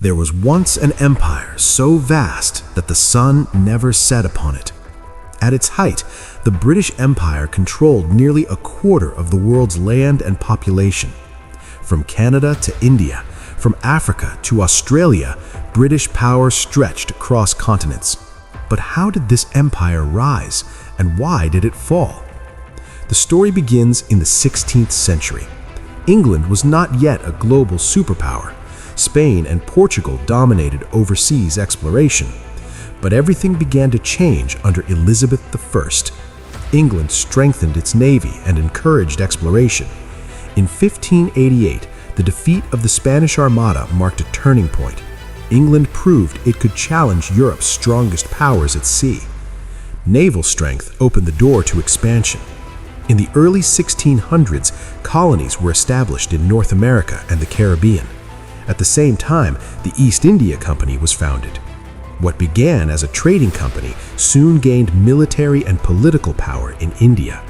There was once an empire so vast that the sun never set upon it. At its height, the British Empire controlled nearly a quarter of the world's land and population. From Canada to India, from Africa to Australia, British power stretched across continents. But how did this empire rise, and why did it fall? The story begins in the 16th century. England was not yet a global superpower. Spain and Portugal dominated overseas exploration. But everything began to change under Elizabeth I. England strengthened its navy and encouraged exploration. In 1588, the defeat of the Spanish Armada marked a turning point. England proved it could challenge Europe's strongest powers at sea. Naval strength opened the door to expansion. In the early 1600s, colonies were established in North America and the Caribbean. At the same time, the East India Company was founded. What began as a trading company soon gained military and political power in India.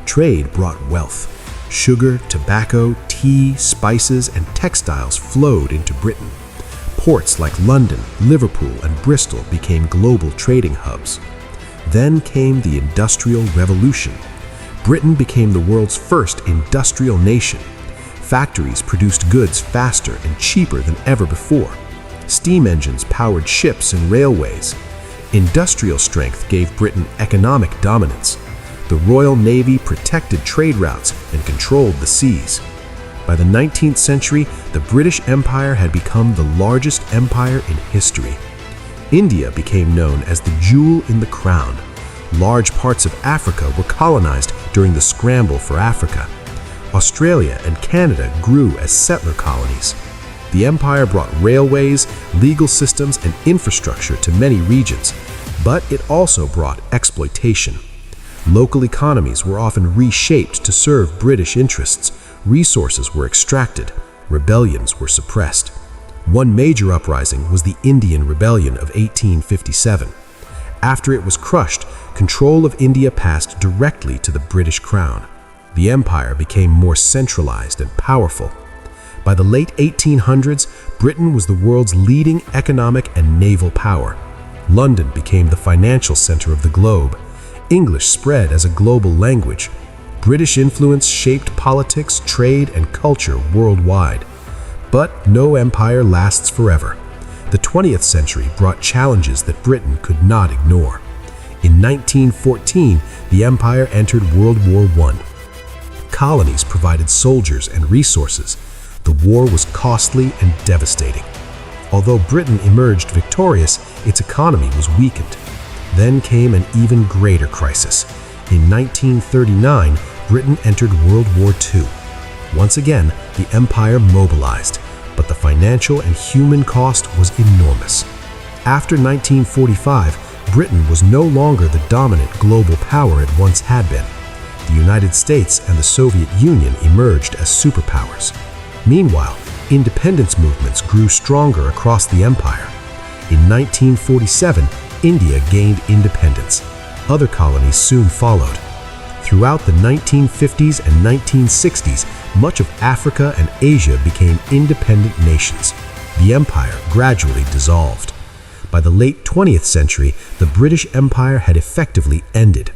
Trade brought wealth. Sugar, tobacco, tea, spices, and textiles flowed into Britain. Ports like London, Liverpool, and Bristol became global trading hubs. Then came the Industrial Revolution. Britain became the world's first industrial nation. Factories produced goods faster and cheaper than ever before. Steam engines powered ships and railways. Industrial strength gave Britain economic dominance. The Royal Navy protected trade routes and controlled the seas. By the 19th century, the British Empire had become the largest empire in history. India became known as the jewel in the crown. Large parts of Africa were colonized during the scramble for Africa. Australia and Canada grew as settler colonies. The empire brought railways, legal systems, and infrastructure to many regions, but it also brought exploitation. Local economies were often reshaped to serve British interests. Resources were extracted. Rebellions were suppressed. One major uprising was the Indian Rebellion of 1857. After it was crushed, control of India passed directly to the British Crown. The empire became more centralized and powerful. By the late 1800s, Britain was the world's leading economic and naval power. London became the financial center of the globe. English spread as a global language. British influence shaped politics, trade, and culture worldwide. But no empire lasts forever. The 20th century brought challenges that Britain could not ignore. In 1914, the empire entered World War I. Colonies provided soldiers and resources. The war was costly and devastating. Although Britain emerged victorious, its economy was weakened. Then came an even greater crisis. In 1939, Britain entered World War II. Once again, the empire mobilized, but the financial and human cost was enormous. After 1945, Britain was no longer the dominant global power it once had been. The United States and the Soviet Union emerged as superpowers. Meanwhile, independence movements grew stronger across the empire. In 1947, India gained independence. Other colonies soon followed. Throughout the 1950s and 1960s, much of Africa and Asia became independent nations. The empire gradually dissolved. By the late 20th century, the British Empire had effectively ended,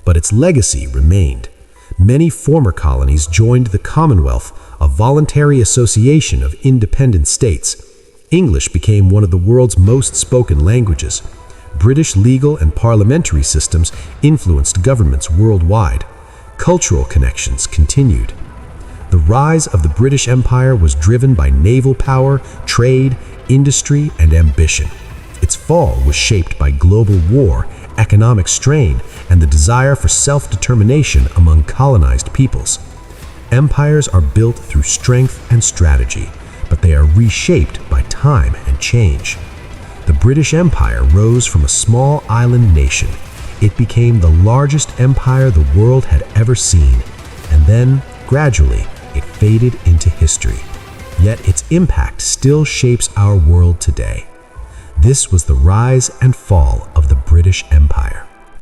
but its legacy remained. Many former colonies joined the Commonwealth, a voluntary association of independent states. English became one of the world's most spoken languages. British legal and parliamentary systems influenced governments worldwide. Cultural connections continued. The rise of the British Empire was driven by naval power, trade, industry, and ambition. Its fall was shaped by global war, economic strain, and the desire for self-determination among colonized peoples. Empires are built through strength and strategy, but they are reshaped by time and change. The British Empire rose from a small island nation. It became the largest empire the world had ever seen, and then, gradually, it faded into history. Yet its impact still shapes our world today. This was the rise and fall of the British Empire.